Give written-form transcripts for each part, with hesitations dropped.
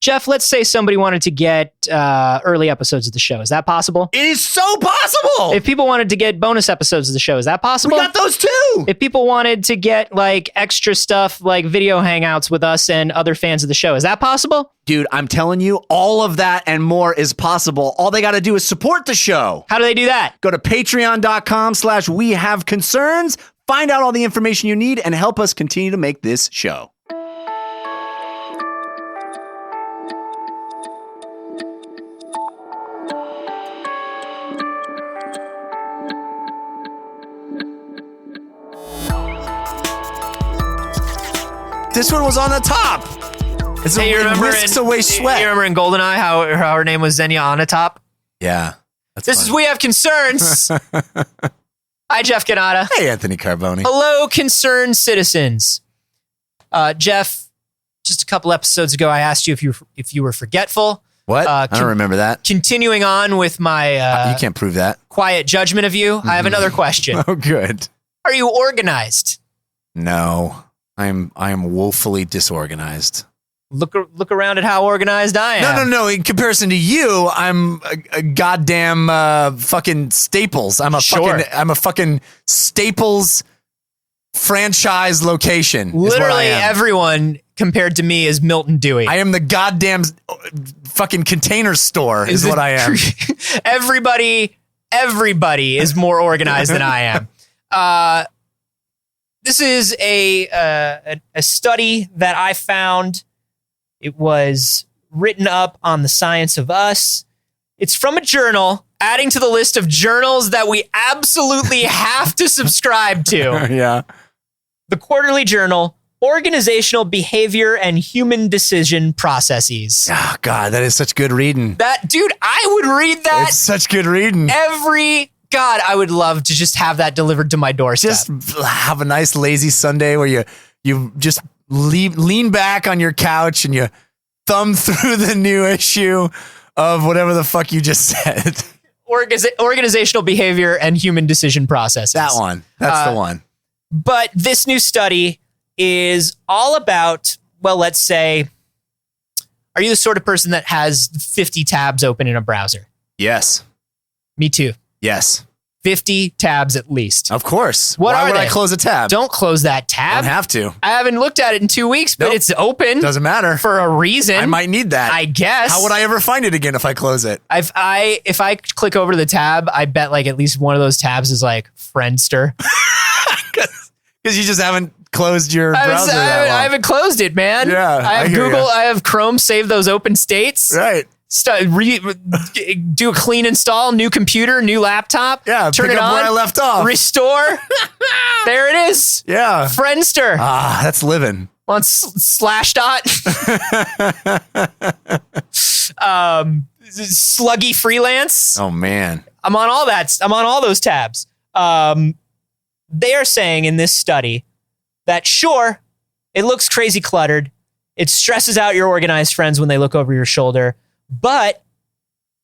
Jeff, let's say somebody wanted to get early episodes of the show. Is that possible? It is so possible. If people wanted to get bonus episodes of the show, is that possible? We got those too. If people wanted to get like extra stuff, like video hangouts with us and other fans of the show, is that possible? Dude, I'm telling you, all of that and more is possible. All they got to do is support the show. How do they do that? Go to patreon.com/wehaveconcerns. Find out all the information you need and help us continue to make this show. This one was on the top. It whisks away sweat. You remember in GoldenEye how her name was Xenia Onatop? Yeah. This is We Have Concerns. Hi, Jeff Canada. Hey, Anthony Carboni. Hello, concerned citizens. Jeff, just a couple episodes ago, I asked you if you were forgetful. What? I don't remember that. Continuing on with my... you can't prove that. Quiet judgment of you, I have another question. Oh, good. Are you organized? No. I am woefully disorganized. Look around at how organized I am. No. In comparison to you, I'm a goddamn fucking Staples. I'm a fucking Staples franchise location. Literally everyone compared to me is Milton Dewey. I am the goddamn fucking Container Store is what I am. Everybody is more organized than I am. This is a study that I found. It was written up on the Science of Us. It's from a journal, adding to the list of journals that we absolutely have to subscribe to. Yeah. The Quarterly Journal, Organizational Behavior and Human Decision Processes. Oh, God, that is such good reading. Dude, I would read that. It's such good reading. God, I would love to just have that delivered to my doorstep. Just have a nice lazy Sunday where you just lean back on your couch and you thumb through the new issue of whatever the fuck you just said. Organizational Behavior and Human Decision Processes. That one. That's the one. But this new study is all about, well, let's say, are you the sort of person that has 50 tabs open in a browser? Yes. Me too. Yes. 50 tabs at least. Of course. Why would I close a tab? Don't close that tab. I don't have to. I haven't looked at it in 2 weeks, but it's open. Doesn't matter. For a reason. I might need that. I guess. How would I ever find it again if I close it? If I click over to the tab, I bet like at least one of those tabs is like Friendster. Because you just haven't closed your browser that long. I haven't closed it, man. Yeah, I have Google. I have Chrome save those open states. Right. Do a clean install, new computer, new laptop. Yeah, turn pick it up on. where I left off. Restore. There it is. Yeah. Friendster. That's living. On Slashdot. Sluggy Freelance. Oh, man. I'm on all that. I'm on all those tabs. They are saying in this study that sure, it looks crazy cluttered. It stresses out your organized friends when they look over your shoulder. But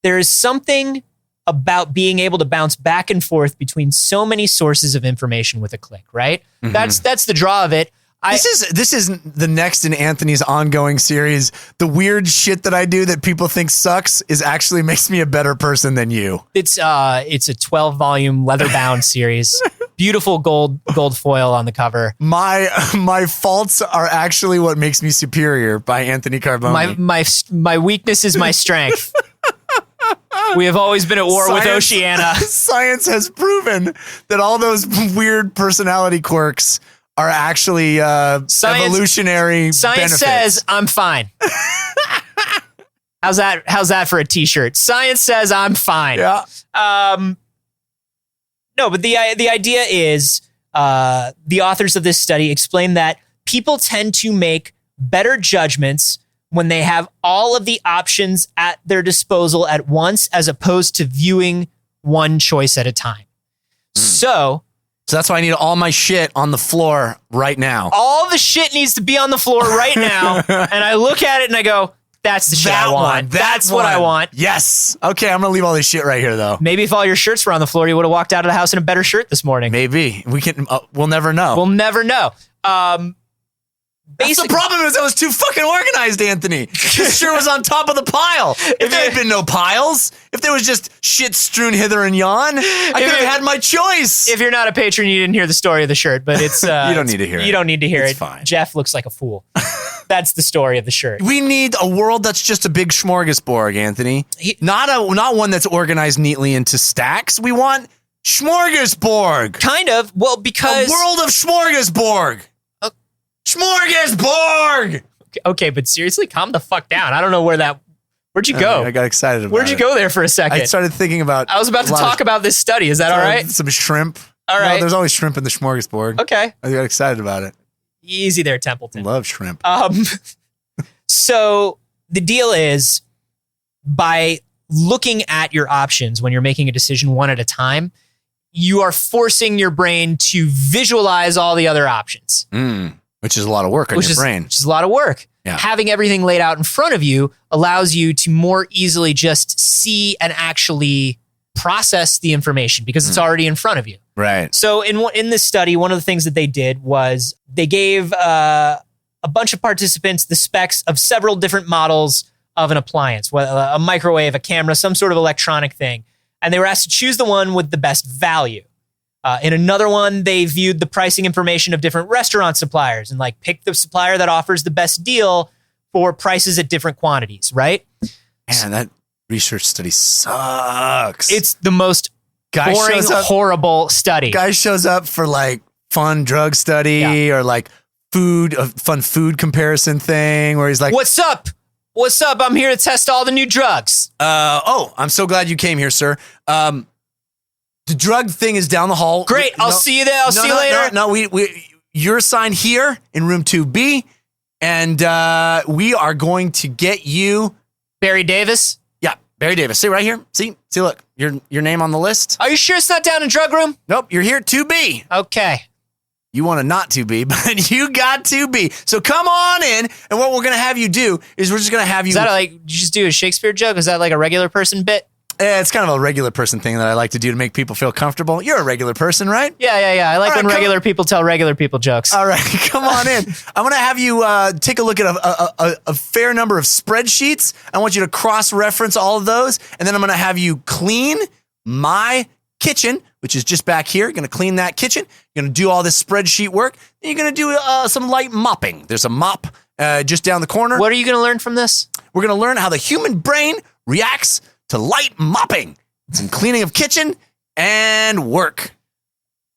there is something about being able to bounce back and forth between so many sources of information with a click, right? Mm-hmm. That's the draw of it. This is the next in Anthony's ongoing series. The weird shit that I do that people think sucks is actually makes me a better person than you. It's a 12-volume leather-bound series. Beautiful gold foil on the cover. My faults are actually what makes me superior by Anthony Carboni. My weakness is my strength. We have always been at war with Oceania. Science has proven that all those weird personality quirks are actually evolutionary Science benefits. says I'm fine. How's that for a t-shirt? Science says I'm fine. Yeah. No, but the idea is the authors of this study explain that people tend to make better judgments when they have all of the options at their disposal at once, as opposed to viewing one choice at a time. So that's why I need all my shit on the floor right now. All the shit needs to be on the floor right now. And I look at it and I go, that's the shit I want. That's what I want. Yes. Okay, I'm going to leave all this shit right here, though. Maybe if all your shirts were on the floor, you would have walked out of the house in a better shirt this morning. Maybe. We'll never know. We'll never know. That's the problem is I was too fucking organized, Anthony. This sure was on top of the pile. If there had been no piles, if there was just shit strewn hither and yon, I could have had my choice. If you're not a patron, you didn't hear the story of the shirt, but it's... you don't need to hear it. You don't need to hear it's it. Fine. Jeff looks like a fool. That's the story of the shirt. We need a world that's just a big smorgasbord, Anthony. Not one that's organized neatly into stacks. We want smorgasbord. Kind of. Well, because... A world of smorgasbord. Smorgasbord! Okay, but seriously, calm the fuck down. I don't know where'd you go? I got excited about Where'd you go there for a second? I started thinking about... I was about to talk about this study. Is that all right? Some shrimp. All right. No, there's always shrimp in the smorgasbord. Okay. I got excited about it. Easy there, Templeton. Love shrimp. So the deal is, by looking at your options when you're making a decision one at a time, you are forcing your brain to visualize all the other options. Which is a lot of work on your brain. Which is a lot of work. Yeah. Having everything laid out in front of you allows you to more easily just see and actually process the information because it's already in front of you. Right. So in this study, one of the things that they did was they gave a bunch of participants the specs of several different models of an appliance, a microwave, a camera, some sort of electronic thing. And they were asked to choose the one with the best value. In another one, they viewed the pricing information of different restaurant suppliers and pick the supplier that offers the best deal for prices at different quantities, right? Man, that research study sucks. It's the most boring, horrible study. Guy shows up for fun drug study or food, a fun food comparison thing where he's like, What's up? What's up? I'm here to test all the new drugs. I'm so glad you came here, sir. The drug thing is down the hall. Great. I'll see you there. I'll see you later. No, you're assigned here in room 2B, and we are going to get you Barry Davis. Yeah, Barry Davis. See right here. See, look, your name on the list. Are you sure it's not down in drug room? Nope, you're here 2B. Okay. You want to not 2B, but you got 2B. So come on in, and what we're going to have you do is we're just going to have you... Is that you just do a Shakespeare joke? Is that a regular person bit? It's kind of a regular person thing that I like to do to make people feel comfortable. You're a regular person, right? Yeah. I like when regular people tell regular people jokes. All right, come on in. I'm going to have you take a look at a fair number of spreadsheets. I want you to cross-reference all of those, and then I'm going to have you clean my kitchen, which is just back here. You're going to clean that kitchen. You're going to do all this spreadsheet work. Then you're going to do some light mopping. There's a mop just down the corner. What are you going to learn from this? We're going to learn how the human brain reacts to light mopping, some cleaning of kitchen, and work.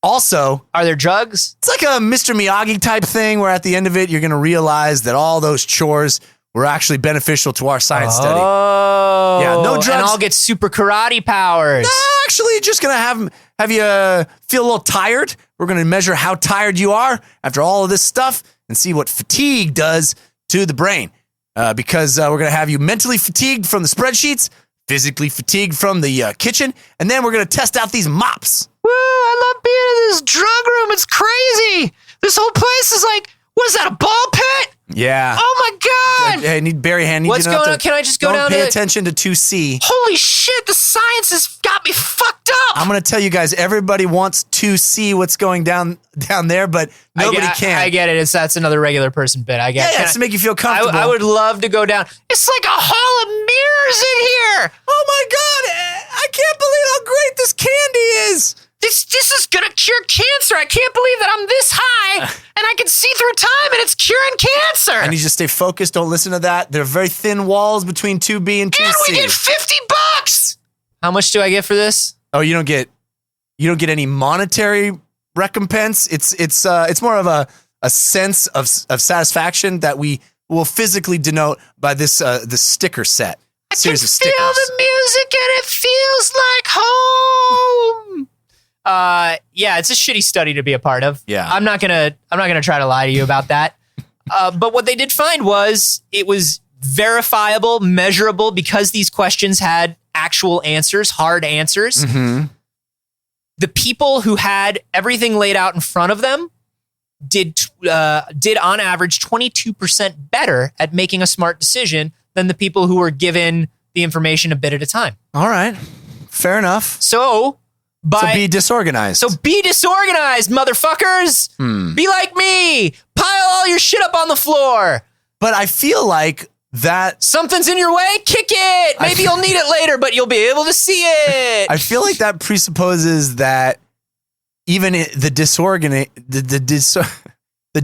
Also, are there drugs? It's like a Mr. Miyagi type thing where at the end of it, you're going to realize that all those chores were actually beneficial to our science study. Oh, yeah, no drugs. And I'll get super karate powers. No, actually, just going to have you feel a little tired. We're going to measure how tired you are after all of this stuff and see what fatigue does to the brain. Because we're going to have you mentally fatigued from the spreadsheets, physically fatigued from the kitchen, and then we're going to test out these mops. Woo, I love being in this drug room. It's crazy. This whole place is what is that, a ball pit? Yeah. Oh my God. Hey, Barry Hand. What's going on? Can I just go down to... Pay attention to 2C. Holy shit, the science has got me fucked up. I'm going to tell you guys, everybody wants to see what's going down there, but nobody can. I get it. That's another regular person bit. I get it. Yeah, it's to make you feel comfortable. I would love to go down. It's like a hall of mirrors in here. Oh my God. I can't believe how great this candy is. This is going to cure cancer. I can't believe that I'm this high and I can see through time and it's curing cancer. I need you to stay focused. Don't listen to that. There are very thin walls between 2B and 2C. And we get $50. How much do I get for this? Oh, you don't get any monetary recompense. It's more of a sense of satisfaction that we will physically denote by this the sticker set. Series of stickers. I can feel the music and it feels like home. Yeah, it's a shitty study to be a part of. Yeah. I'm not gonna try to lie to you about that. But what they did find was it was verifiable, measurable, because these questions had actual answers, hard answers. Mm-hmm. The people who had everything laid out in front of them did on average 22% better at making a smart decision than the people who were given the information a bit at a time. All right. Fair enough. So So be disorganized. So be disorganized, motherfuckers. Be like me. Pile all your shit up on the floor. But I feel like that something's in your way, kick it. Maybe you'll need it later, but you'll be able to see it. I feel like that presupposes that even the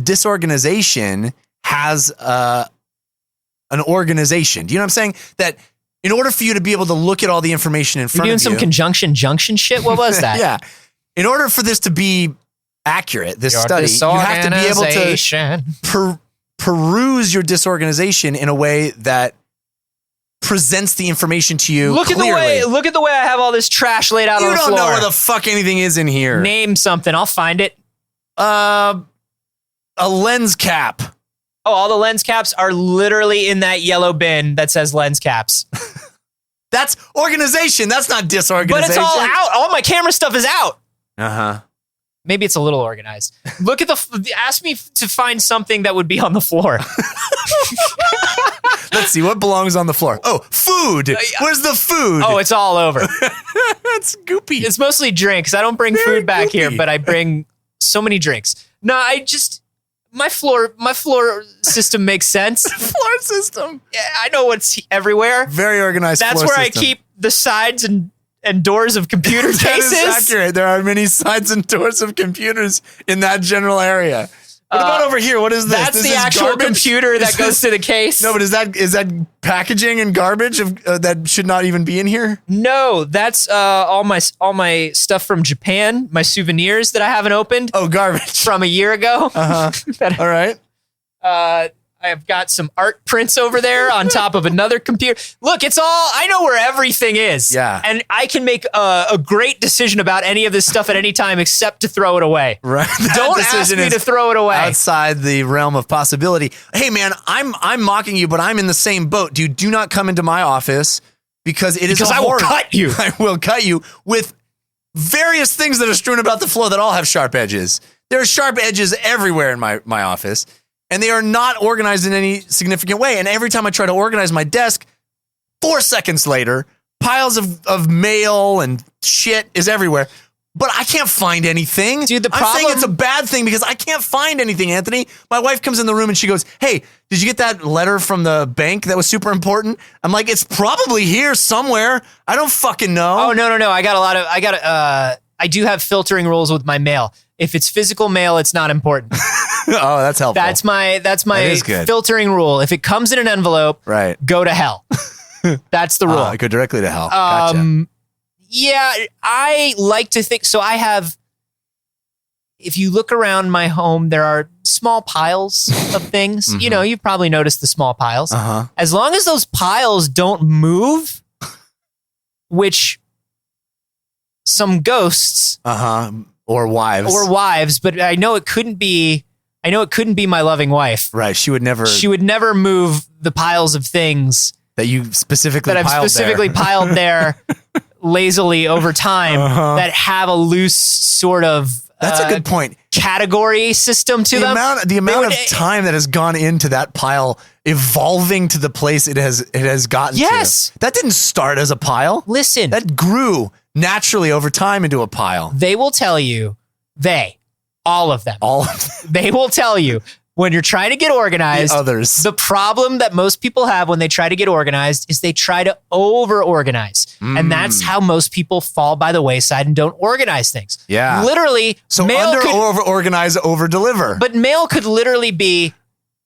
disorganization has an organization. Do you know what I'm saying? That in order for you to be able to look at all the information in front of you. You're doing some conjunction junction shit? What was that? Yeah. In order for this to be accurate, this study, you have to be able to peruse your disorganization in a way that presents the information to you clearly. Look at the way I have all this trash laid out on the floor. You don't know where the fuck anything is in here. Name something. I'll find it. A lens cap. Oh, all the lens caps are literally in that yellow bin that says lens caps. That's organization. That's not disorganization. But it's all out. All my camera stuff is out. Uh-huh. Maybe it's a little organized. Look at ask me to find something that would be on the floor. Let's see what belongs on the floor. Oh, food. Where's the food? Oh, it's all over. It's goopy. It's mostly drinks. I don't bring food back here, but I bring so many drinks. No, my floor system makes sense. Floor system. Yeah, I know what's everywhere. Very organized. That's where I keep the sides and doors of computer cases. That is accurate. There are many sides and doors of computers in that general area. What about over here? What is this? That's the actual computer that goes to the case. No, but is that packaging and garbage that should not even be in here? No, that's all my stuff from Japan, my souvenirs that I haven't opened. Oh, garbage from a year ago. All right. I've got some art prints over there on top of another computer. Look, I know where everything is. Yeah. And I can make a great decision about any of this stuff at any time except to throw it away. Right. Don't ask me to throw it away. Outside the realm of possibility. Hey, man, I'm mocking you, but I'm in the same boat. Dude, do not come into my office because it is because I will cut you. I will cut you with various things that are strewn about the floor that all have sharp edges. There are sharp edges everywhere in my office. And they are not organized in any significant way. And every time I try to organize my desk, 4 seconds later, piles of mail and shit is everywhere. But I can't find anything. Dude, I'm saying it's a bad thing because I can't find anything, Anthony. My wife comes in the room and she goes, "Hey, did you get that letter from the bank that was super important?" I'm like, "It's probably here somewhere. I don't fucking know." Oh, no. I do have filtering rules with my mail. If it's physical mail, it's not important. Oh, that's helpful. That's my filtering rule. If it comes in an envelope, right, go to hell. That's the rule. Go directly to hell. Gotcha. Yeah, I like to think so. I have. If you look around my home, there are small piles of things. Mm-hmm. You know, you've probably noticed the small piles. Uh-huh. As long as those piles don't move, which some ghosts, or wives, but I know it couldn't be my loving wife. Right. She would never move the piles of things that you specifically piled there lazily over time that have a loose sort of that's a good point. Category system to them. The amount of time that has gone into that pile evolving to the place it has gotten to. That didn't start as a pile. Listen. That grew naturally over time into a pile. They will tell you, all of them. They will tell you when you're trying to get organized. The problem that most people have when they try to get organized is they try to over-organize. And that's how most people fall by the wayside and don't organize things. Yeah. Literally. So over-organize, over-deliver. But mail could literally be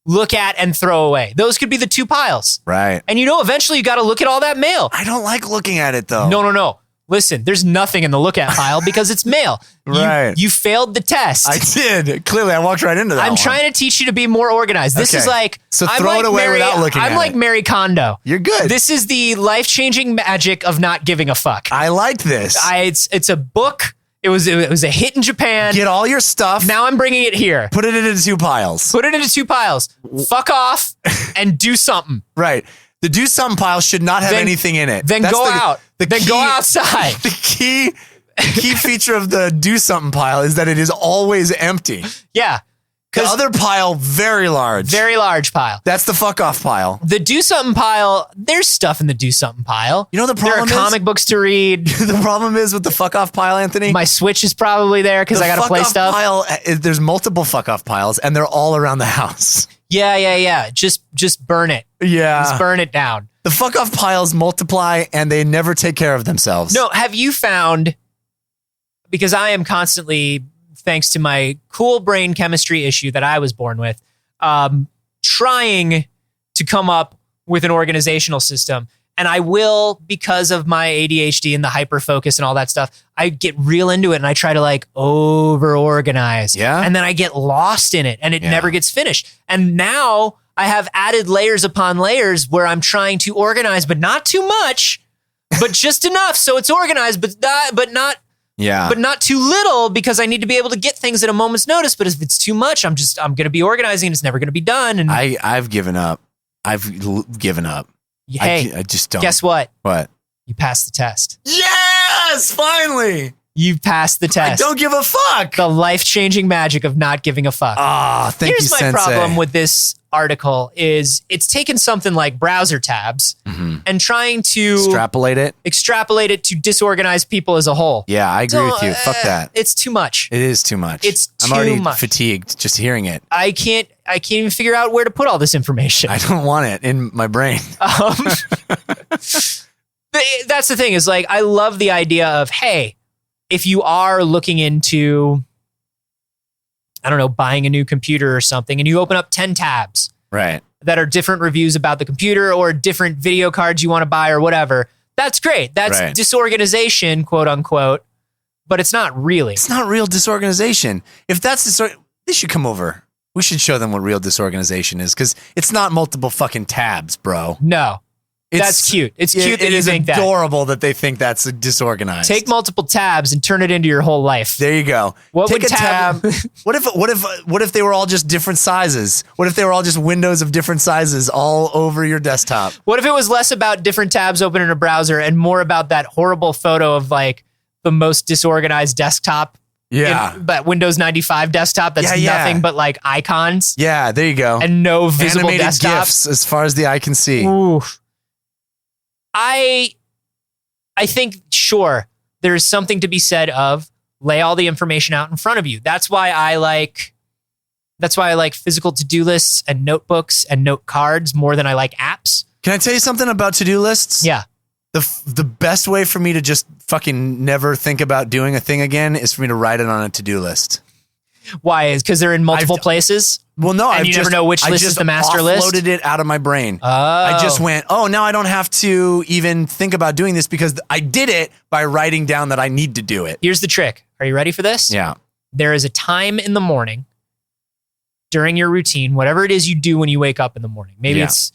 look at and throw away. Those could be the two piles. Right. And eventually you got to look at all that mail. I don't like looking at it though. No. Listen, there's nothing in the look at pile because it's mail. Right. You failed the test. I did. Clearly, I walked right into that. I'm trying to teach you to be more organized. This is like... So throw it away without looking at it. I'm like Marie Kondo. You're good. This is the life-changing magic of not giving a fuck. I like this. It's a book. It was a hit in Japan. Get all your stuff. Now I'm bringing it here. Put it into two piles. Fuck off and do something. Right. The do something pile should not have anything in it. Then go out. Go outside. The key feature of the do something pile is that it is always empty. Yeah. The other pile, very large. Very large pile. That's the fuck off pile. The do something pile, there's stuff in the do something pile. You know the problem There are comic books to read. The problem is with the fuck off pile, Anthony. My Switch is probably there because I got to play stuff. Pile, there's multiple fuck off piles, and they're all around the house. Yeah. Just burn it. Yeah. Just burn it down. The fuck off piles multiply, and they never take care of themselves. No, have you found, because I am constantly, thanks to my cool brain chemistry issue that I was born with, trying to come up with an organizational system. And I will, because of my ADHD and the hyper focus and all that stuff, I get real into it and I try to like over organize. Yeah. And then I get lost in it and it never gets finished. And now I have added layers upon layers where I'm trying to organize, but not too much, but just enough. So it's organized, but not too little, because I need to be able to get things at a moment's notice. But if it's too much, I'm going to be organizing and it's never going to be done. And I've given up. Given up. Hey, I just don't. Guess what? What? You passed the test. Yes, finally. You passed the test. I don't give a fuck. The life-changing magic of not giving a fuck. Thank you, Here's my Sensei. problem with this article is it's taken something like browser tabs and trying to extrapolate it to disorganized people as a whole. Yeah, I agree with you. Fuck that. It's too much. It is too much. I'm too already much. fatigued just hearing it. I can't even figure out where to put all this information. I don't want it in my brain. That's the thing is like, I love the idea of, hey, if you are looking into, I don't know, buying a new computer or something, and you open up 10 tabs Right. that are different reviews about the computer or different video cards you want to buy or whatever, that's great. That's Right. disorganization, quote unquote, but it's not really. It's not real disorganization. If that's they should come over. We should show them what real disorganization is, because it's not multiple fucking tabs, bro. No. That's cute. It's cute that you think that. It is adorable that they think that's disorganized. Take multiple tabs and turn it into your whole life. There you go. What Take would a tab. What if they were all just different sizes? What if they were all just windows of different sizes all over your desktop? What if it was less about different tabs open in a browser and more about that horrible photo of like the most disorganized desktop? Yeah. That Windows 95 desktop that's nothing but like icons. Yeah, there you go. And no visible animated desktop. GIFs as far as the eye can see. Ooh. I think, sure, there's something to be said of lay all the information out in front of you. That's why I like physical to-do lists and notebooks and note cards more than I like apps. Can I tell you something about to-do lists? Yeah. The best way for me to just fucking never think about doing a thing again is for me to write it on a to-do list. Why? Is because they're in multiple places? Well, no, and you never know which list is the master list? I just offloaded it out of my brain. Oh. I just went, now I don't have to even think about doing this because I did it by writing down that I need to do it. Here's the trick. Are you ready for this? Yeah. There is a time in the morning during your routine, whatever it is you do when you wake up in the morning. Maybe it's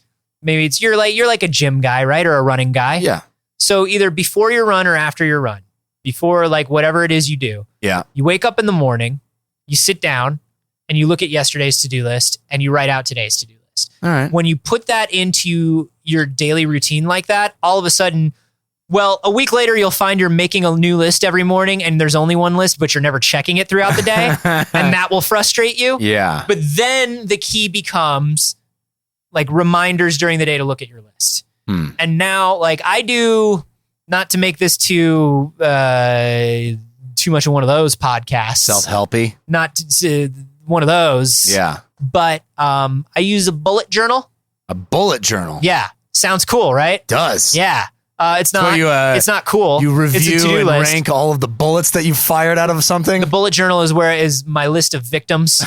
you're like a gym guy, right? Or a running guy. Yeah. So either before your run or after your run, before like whatever it is you do. Yeah. You wake up in the morning, you sit down and you look at yesterday's to-do list and you write out today's to-do list. All right. When you put that into your daily routine like that, all of a sudden, well, a week later, you'll find you're making a new list every morning and there's only one list, but you're never checking it throughout the day. And that will frustrate you. Yeah. But then the key becomes like reminders during the day to look at your list. And now, like I do, not to make this too much of one of those podcasts. Self-helpy. Not to one of those. Yeah. But I use a bullet journal. A bullet journal. Yeah. Sounds cool, right? Does. Yeah. It's not. So it's not cool. You It's a review to-do and list. rank all of the bullets that you fired out of something. The bullet journal is where is my list of victims.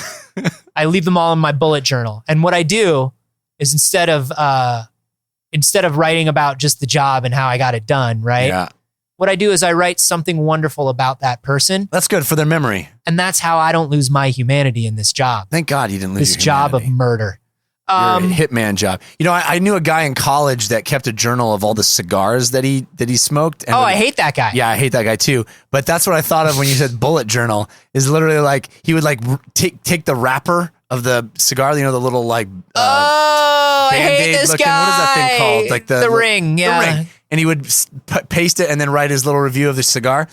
I leave them all in my bullet journal. And what I do is instead of writing about just the job and how I got it done, right? Yeah. What I do is I write something wonderful about that person. That's good for their memory. And that's how I don't lose my humanity in this job. Thank God you didn't lose This your job of humanity. murder. Your hitman job. You know, I knew a guy in college that kept a journal of all the cigars that he smoked. And I hate that guy. Yeah, I hate that guy too. But that's what I thought of when you said bullet journal. Is literally like he would like take the wrapper of the cigar. You know, the little like I hate Band-Aid this looking. guy. What is that thing called? Like the ring. Yeah. The ring. And he would paste it and then write his little review of the cigar.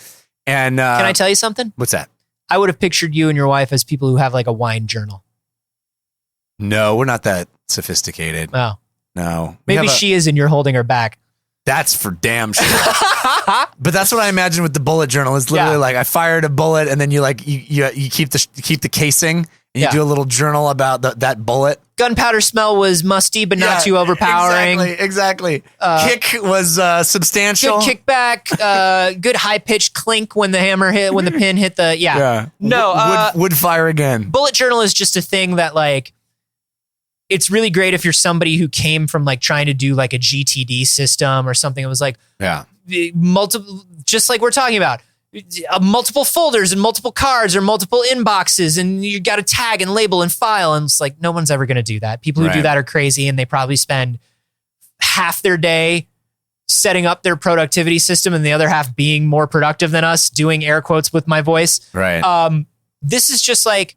And Can I tell you something? what's that? I would have pictured you and your wife as people who have like a wine journal. No, we're not that sophisticated. Oh, No. maybe she is and you're holding her back. That's for damn sure. But that's what I imagine with the bullet journal. It's literally like I fired a bullet and then you keep the casing and you do a little journal about that bullet. Gunpowder smell was musty, but not too overpowering. Exactly. Kick was substantial. Good kickback. Good high pitched clink when the pin hit the No. Would fire again. Bullet journal is just a thing that like. It's really great if you're somebody who came from like trying to do like a GTD system or something. It was like multiple, just like we're talking about, multiple folders and multiple cards or multiple inboxes, and you got to tag and label and file. And it's like no one's ever going to do that. People who do that are crazy, and they probably spend half their day setting up their productivity system and the other half being more productive than us, doing air quotes with my voice. Right. This is just like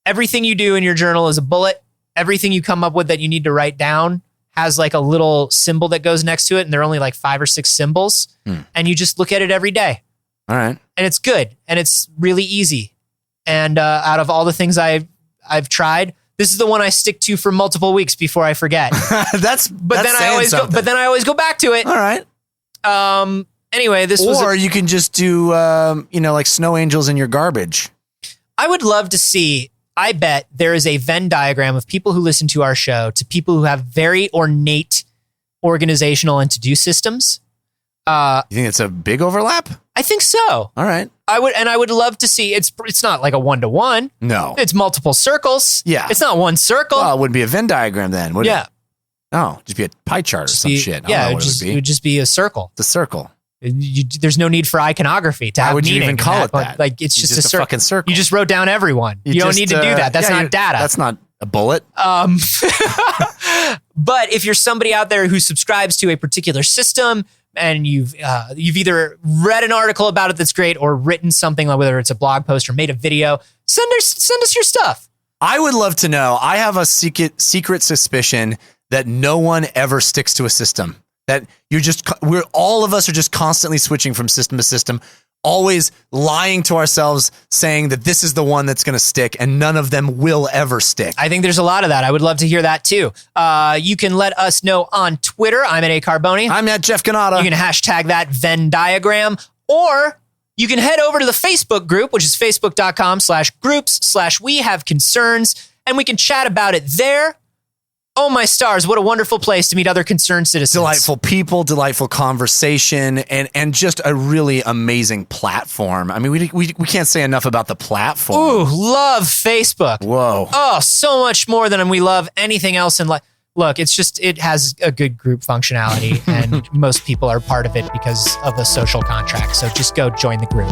everything you do in your journal is a bullet. Everything you come up with that you need to write down has like a little symbol that goes next to it. And they're only like 5 or 6 symbols. And you just look at it every day. All right. And it's good. And it's really easy. And out of all the things I've tried, this is the one I stick to for multiple weeks before I forget. But then I always go back to it. All right. Anyway, you can just do, like snow angels in your garbage. I would love to see. I bet there is a Venn diagram of people who listen to our show to people who have very ornate organizational and to-do systems. You think it's a big overlap? I think so. All right. I would love to see. It's not like a 1-to-1. No. It's multiple circles. Yeah. It's not one circle. Well, it wouldn't be a Venn diagram then, would it? Oh, just be a pie chart or some shit. It would just be a circle. The circle. There's no need for iconography to have Why would meaning. you even call it that? Like it's just a fucking circle. You just wrote down everyone. You don't need to do that. That's not data. That's not a bullet. But if you're somebody out there who subscribes to a particular system and you've either read an article about it that's great or written something, like whether it's a blog post or made a video, send us your stuff. I would love to know. I have a secret suspicion that no one ever sticks to a system. That all of us are just constantly switching from system to system, always lying to ourselves, saying that this is the one that's going to stick, and none of them will ever stick. I think there's a lot of that. I would love to hear that too. You can let us know on Twitter. I'm at A Carboni. I'm at Jeff Canada. You can hashtag that Venn diagram, or you can head over to the Facebook group, which is facebook.com/groups/we have concerns, and we can chat about it there. Oh, my stars. What a wonderful place to meet other concerned citizens. Delightful people, delightful conversation, and just a really amazing platform. I mean, we can't say enough about the platform. Ooh, love Facebook. Whoa. Oh, so much more than we love anything else in life. Look, it has a good group functionality, and most people are part of it because of a social contract. So just go join the group.